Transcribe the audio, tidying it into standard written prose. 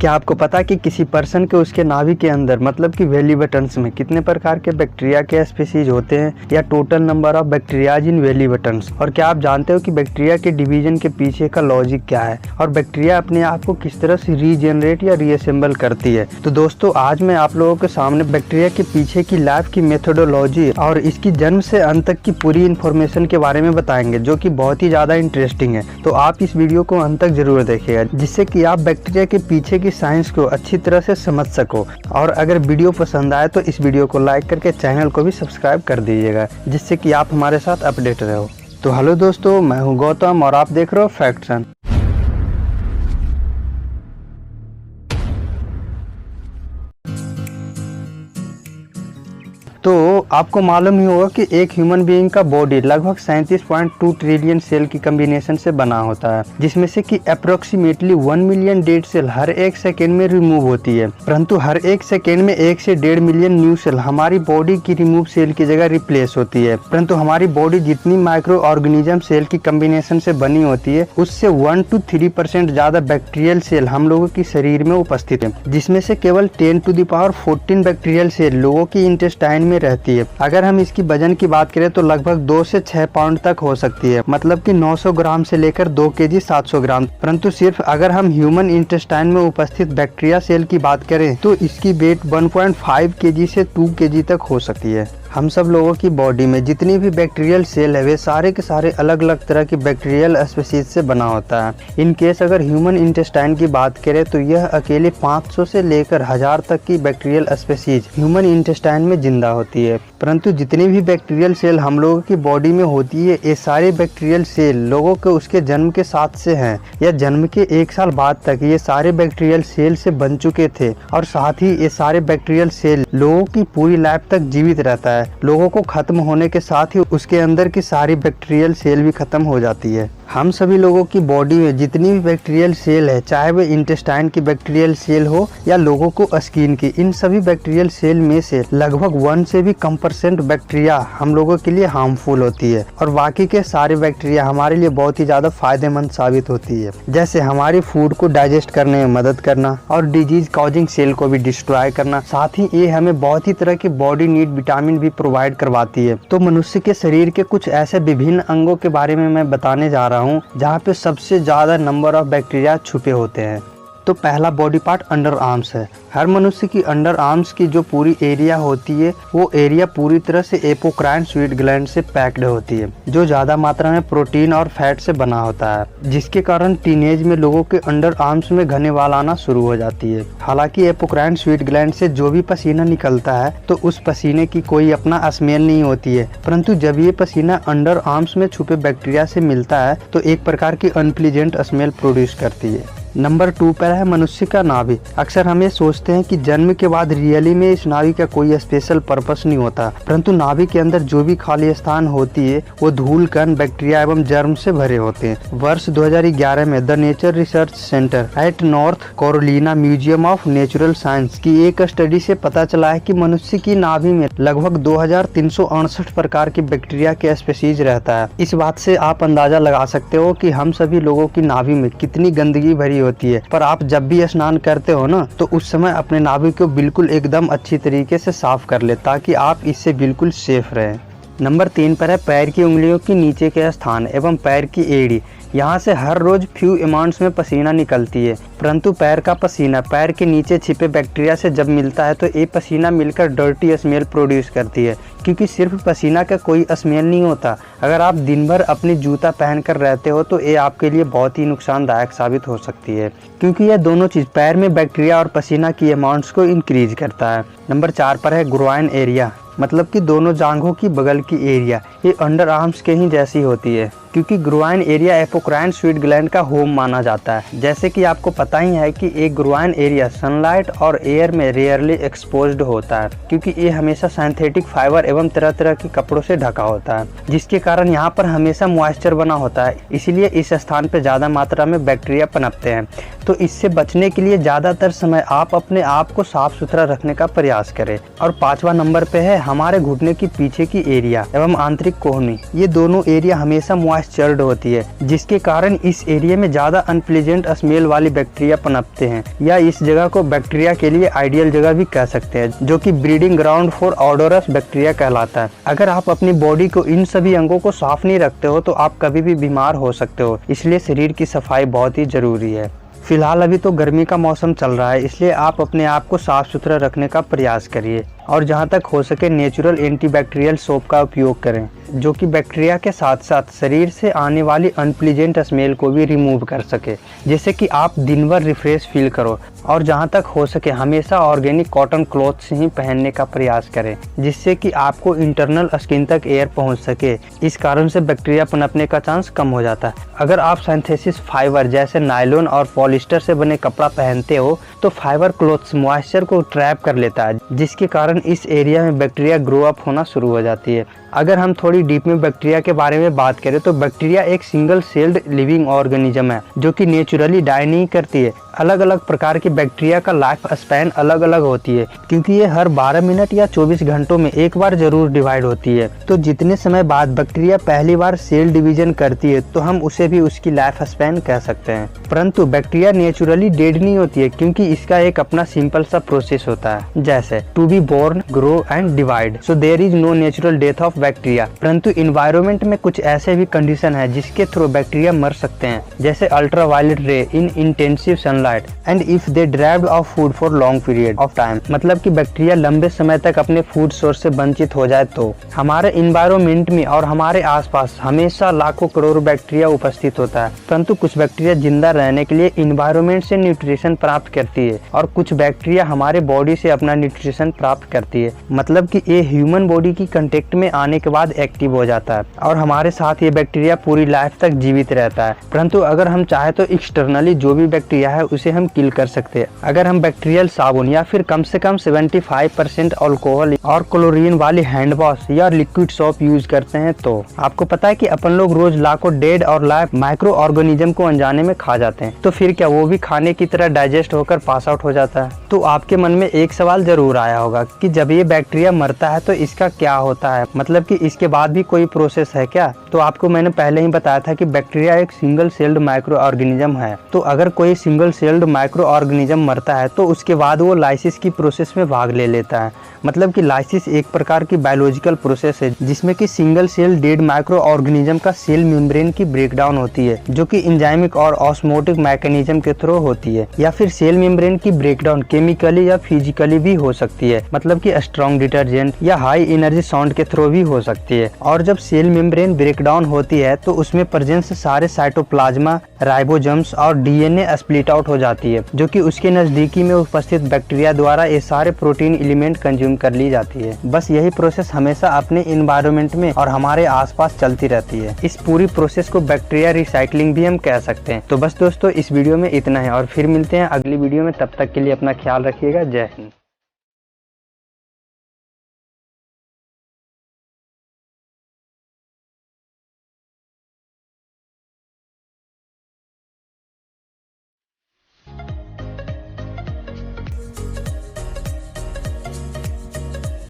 क्या आपको पता कि किसी पर्सन के उसके नाभि के अंदर मतलब कि वेली बटन्स में कितने प्रकार के बैक्टीरिया के स्पीसीज होते हैं या total number of bacterias in belly buttons. और क्या आप जानते हो कि बैक्टीरिया के डिवीजन के पीछे का लॉजिक क्या है और बैक्टीरिया अपने आप को किस तरह से रीजेनरेट या रीअसेंबल करती है। तो दोस्तों आज मैं आप लोगों के सामने बैक्टीरिया के पीछे की लाइफ की मेथोडोलॉजी और इसकी जन्म से अंत तक की पूरी इन्फॉर्मेशन के बारे में बताएंगे, जो कि बहुत ही ज्यादा इंटरेस्टिंग है। तो आप इस वीडियो को अंत तक जरूर देखिएगा, जिससे कि आप बैक्टीरिया के पीछे की साइंस को अच्छी तरह से समझ सको। और अगर वीडियो पसंद आए तो इस वीडियो को लाइक करके चैनल को भी सब्सक्राइब कर दीजिएगा, जिससे कि आप हमारे साथ अपडेट रहो। तो हेलो दोस्तों, मैं हूं गौतम और आप देख रहे हो फैक्टसन। तो आपको मालूम ही होगा कि एक ह्यूमन बीइंग का बॉडी लगभग 37.2 ट्रिलियन सेल की कम्बिनेशन से बना होता है, जिसमें से कि अप्रोक्सीमेटली 1 मिलियन डेड सेल हर एक सेकेंड में रिमूव होती है। परंतु हर एक सेकेंड में 1 से 1.5 मिलियन न्यू सेल हमारी बॉडी की रिमूव सेल की जगह रिप्लेस होती है। परंतु हमारी बॉडी जितनी माइक्रो ऑर्गेनिज्म सेल की कम्बिनेशन से बनी होती है, उससे 1 to 3% ज्यादा बैक्टीरियल सेल हम लोगों की शरीर में उपस्थित है, जिसमें से केवल 10⁻14 बैक्टीरियल सेल लोगों की इंटेस्टाइन रहती है। अगर हम इसकी वजन की बात करें तो लगभग 2 से 6 पाउंड तक हो सकती है, मतलब कि 900 ग्राम से लेकर 2 केजी 700 ग्राम। परंतु सिर्फ अगर हम ह्यूमन इंटेस्टाइन में उपस्थित बैक्टीरिया सेल की बात करें तो इसकी वेट 1.5 केजी से 2 केजी तक हो सकती है। हम सब लोगों की बॉडी में जितनी भी बैक्टीरियल सेल है वे सारे के सारे अलग अलग तरह की बैक्टीरियल स्पीसीज से बना होता है। इन केस अगर ह्यूमन इंटेस्टाइन की बात करें तो यह अकेले 500 से लेकर 1000 तक की बैक्टीरियल स्पीसीज ह्यूमन इंटेस्टाइन में जिंदा होती है। परंतु जितनी भी बैक्टीरियल सेल हम लोगों की बॉडी में होती है, ये सारे बैक्टीरियल सेल लोगों के उसके जन्म के साथ से हैं या जन्म के 1 साल बाद तक ये सारे बैक्टीरियल सेल से बन चुके थे। और साथ ही ये सारे बैक्टीरियल सेल लोगों की पूरी लाइफ तक जीवित रहता है। लोगों को खत्म होने के साथ ही उसके अंदर की सारी बैक्टीरियल सेल भी खत्म हो जाती है। हम सभी लोगों की बॉडी में जितनी भी बैक्टीरियल सेल है, चाहे वे इंटेस्टाइन की बैक्टीरियल सेल हो या लोगों को स्किन की, इन सभी बैक्टीरियल सेल में से लगभग 1 से भी कम % बैक्टीरिया हम लोगों के लिए हार्मफुल होती है और बाकी के सारे बैक्टीरिया हमारे लिए बहुत ही ज्यादा फायदेमंद साबित होती है। जैसे हमारी फूड को डाइजेस्ट करने में मदद करना और डिजीज कॉजिंग सेल को भी डिस्ट्रॉय करना। साथ ही ये हमें बहुत ही तरह की बॉडी नीड विटामिन भी प्रोवाइड करवाती है। तो मनुष्य के शरीर के कुछ ऐसे विभिन्न अंगों के बारे में मैं बताने जा रहा हूँ जहाँ पे सबसे ज्यादा नंबर ऑफ बैक्टीरिया छुपे होते हैं। तो पहला बॉडी पार्ट अंडर आर्म्स है। हर मनुष्य की अंडर आर्म्स की जो पूरी एरिया होती है वो एरिया पूरी तरह से एपोक्राइन स्वीट ग्लैंड से पैक्ड होती है, जो ज्यादा मात्रा में प्रोटीन और फैट से बना होता है, जिसके कारण टीनेज में लोगों के अंडर आर्म्स में घने वाल आना शुरू हो जाती है। हालांकि एपोक्राइन स्वीट ग्लैंड से जो भी पसीना निकलता है तो उस पसीने की कोई अपना स्मेल नहीं होती है, परंतु जब ये पसीना अंडर आर्म्स में छुपे बैक्टीरिया से मिलता है तो एक प्रकार की अनप्लीजेंट स्मेल प्रोड्यूस करती है। नंबर 2 पर है मनुष्य का नाभि। अक्सर हम ये सोचते हैं कि जन्म के बाद रियली में इस नाभि का कोई स्पेशल पर्पस नहीं होता, परंतु नाभि के अंदर जो भी खाली स्थान होती है वो धूल कण, बैक्टीरिया एवं जर्म से भरे होते हैं। वर्ष 2011 में the nature research centre at north Carolina museum of natural science की एक स्टडी से पता चला है कि मनुष्य की नाभि में लगभग 2368 प्रकार के बैक्टीरिया के स्पीसीज रहता है। इस बात से आप अंदाजा लगा सकते हो कि हम सभी लोगों की नाभि में कितनी गंदगी भरी होती है। पर आप जब भी स्नान करते हो ना तो उस समय अपने नाभि को बिल्कुल एकदम अच्छी तरीके से साफ कर ले, ताकि आप इससे बिल्कुल सेफ रहें। नंबर 3 पर है पैर की उंगलियों के नीचे के स्थान एवं पैर की एड़ी। यहाँ से हर रोज फ्यू अमाउंट्स में पसीना निकलती है, परंतु पैर का पसीना पैर के नीचे छिपे बैक्टीरिया से जब मिलता है तो ये पसीना मिलकर डर्टी स्मेल प्रोड्यूस करती है। क्योंकि सिर्फ पसीना का कोई स्मेल नहीं होता, अगर आप दिन भर अपनी जूता पहन कर रहते हो तो ये आपके लिए बहुत ही नुकसानदायक साबित हो सकती है, क्योंकि यह दोनों चीज पैर में बैक्टीरिया और पसीना की अमाउंट्स को इंक्रीज करता है। नंबर 4 पर है ग्रोइन एरिया, मतलब कि दोनों जांघों की बगल की एरिया। ये अंडर आर्म्स के ही जैसी होती है, क्योंकि groin area apocrine sweet gland का होम माना जाता है। जैसे कि आपको पता ही है कि एक ग्रोइन एरिया सनलाइट और एयर में रेयरली एक्सपोज्ड होता है, क्योंकि ये हमेशा सिंथेटिक फाइबर एवं तरह तरह के कपड़ों से ढका होता है, जिसके कारण यहाँ पर हमेशा मॉइस्चर बना होता है। इसीलिए इस स्थान पर ज्यादा मात्रा में बैक्टीरिया पनपते हैं। तो इससे बचने के लिए ज्यादातर समय आप अपने आप को साफ सुथरा रखने का प्रयास करें। और 5वां नंबर पे है हमारे घुटने की पीछे की एरिया एवं आंतरिक कोहनी। ये दोनों एरिया हमेशा मॉइस्चर्ड होती है, जिसके कारण इस एरिया में ज्यादा अनप्लेजेंट स्मेल वाली बैक्टीरिया पनपते हैं, या इस जगह को बैक्टीरिया के लिए आइडियल जगह भी कह सकते हैं, जो कि ब्रीडिंग ग्राउंड फॉर ऑडोरस बैक्टीरिया कहलाता है। अगर आप अपनी बॉडी को इन सभी अंगों को साफ नहीं रखते हो तो आप कभी भी बीमार हो सकते हो, इसलिए शरीर की सफाई बहुत ही जरूरी है। फिलहाल अभी तो गर्मी का मौसम चल रहा है, इसलिए आप अपने आप को साफ सुथरा रखने का प्रयास करिए और जहां तक हो सके नेचुरल एंटीबैक्टीरियल सोप का उपयोग करें, जो कि बैक्टीरिया के साथ साथ शरीर से आने वाली अनप्लीजेंट स्मेल को भी रिमूव कर सके, जिससे कि आप दिन भर रिफ्रेश फील करो। और जहां तक हो सके हमेशा ऑर्गेनिक कॉटन क्लॉथ्स ही पहनने का प्रयास करें, जिससे कि आपको इंटरनल स्किन तक एयर पहुंच सके। इस कारण से बैक्टीरिया पनपने का चांस कम हो जाता है। अगर आप सिंथेसिस फाइबर जैसे नायलॉन और पॉलिस्टर से बने कपड़ा पहनते हो तो फाइबर क्लॉथ्स मॉइस्चर को ट्रैप कर लेता है, जिसके कारण इस एरिया में बैक्टीरिया ग्रो अप होना शुरू हो जाती है। अगर हम थोड़ी डीप में बैक्टीरिया के बारे में बात करें तो बैक्टीरिया एक सिंगल सेल्ड लिविंग ऑर्गेनिज्म है, जो कि नेचुरली डाई नहीं करती है। अलग अलग प्रकार की बैक्टीरिया का लाइफ स्पैन अलग अलग होती है, क्योंकि ये हर 12 मिनट या 24 घंटों में एक बार जरूर डिवाइड होती है। तो जितने समय बाद बैक्टीरिया पहली बार सेल डिवीजन करती है तो हम उसे भी उसकी लाइफ स्पैन कह सकते हैं। परंतु बैक्टीरिया नेचुरली डेड नहीं होती है, क्योंकि इसका एक अपना सिंपल सा प्रोसेस होता है, जैसे to be born, grow and divide. So there is no natural death of bacteria. परंतु इन्वायरमेंट में कुछ ऐसे भी कंडीशन है जिसके थ्रू बैक्टीरिया मर सकते हैं, जैसे ultraviolet ray in intensive sunlight and if they drived off food for long period of time. मतलब कि बैक्टीरिया लंबे समय तक अपने फूड सोर्स से वंचित हो जाए तो हमारे इन्वायरमेंट में और हमारे आसपास हमेशा लाखों करोड़ों बैक्टीरिया उपस्थित होता है। परंतु कुछ बैक्टीरिया जिंदा रहने के लिए इन्वायरमेंट से न्यूट्रिशन प्राप्त करती है और कुछ बैक्टीरिया हमारे बॉडी से अपना न्यूट्रिशन प्राप्त करती है। मतलब कि ये ह्यूमन बॉडी की कांटेक्ट में आने के बाद एक्टिव हो जाता है और हमारे साथ ये बैक्टीरिया पूरी लाइफ तक जीवित रहता है। परंतु अगर हम चाहे तो एक्सटर्नली जो भी बैक्टीरिया है उसे हम किल कर सकते हैं। अगर हम बैक्टीरियल साबुन या फिर कम से कम 75% अल्कोहल और क्लोरीन वाली हैंड वॉश या लिक्विड सोप यूज करते हैं तो आपको पता है कि अपन लोग रोज लाखों डेड और लाइव माइक्रो ऑर्गेनिज्म को अनजाने में खा जाते हैं। तो फिर क्या वो भी खाने की तरह डाइजेस्ट होकर पास आउट हो जाता है? तो आपके मन में एक सवाल जरूर आया होगा कि जब ये बैक्टीरिया मरता है तो इसका क्या होता है, मतलब कि इसके बाद भी कोई प्रोसेस है क्या? तो आपको मैंने पहले ही बताया था कि बैक्टीरिया एक सिंगल सेल्ड माइक्रो ऑर्गेनिज्म है। तो अगर कोई सिंगल सेल्ड माइक्रो ऑर्गेनिज्म मरता है तो उसके बाद वो लाइसिस की प्रोसेस में भाग ले लेता है। मतलब कि लाइसिस एक प्रकार की बायोलॉजिकल प्रोसेस है जिसमें कि single cell dead micro organism का सेल मेम्ब्रेन की ब्रेकडाउन होती है, जो कि एंजाइमिक और ऑस्मोटिक मैकेनिज्म के थ्रू होती है, या फिर सेल मेम्ब्रेन की ब्रेकडाउन केमिकली या फिजिकली भी हो सकती है, मतलब कि स्ट्रॉन्ग डिटर्जेंट या हाई एनर्जी साउंड के थ्रू भी हो सकती है। और जब सेल मेम्ब्रेन ब्रेकडाउन होती है तो उसमें प्रेजेंस सारे साइटोप्लाज्मा, राइबोसोम्स और डीएनए स्प्लिट आउट हो जाती है, जो कि उसके नजदीकी में उपस्थित बैक्टीरिया द्वारा ये सारे प्रोटीन एलिमेंट कंज्यूम कर ली जाती है। बस यही प्रोसेस हमेशा अपने इन्वायरमेंट में और हमारे आसपास चलती रहती है। इस पूरी प्रोसेस को बैक्टीरिया रिसाइकलिंग भी हम कह सकते हैं। तो बस दोस्तों इस वीडियो में इतना है और फिर मिलते हैं अगली वीडियो में। तब तक के लिए अपना ख्याल रखिएगा। जय हिंद।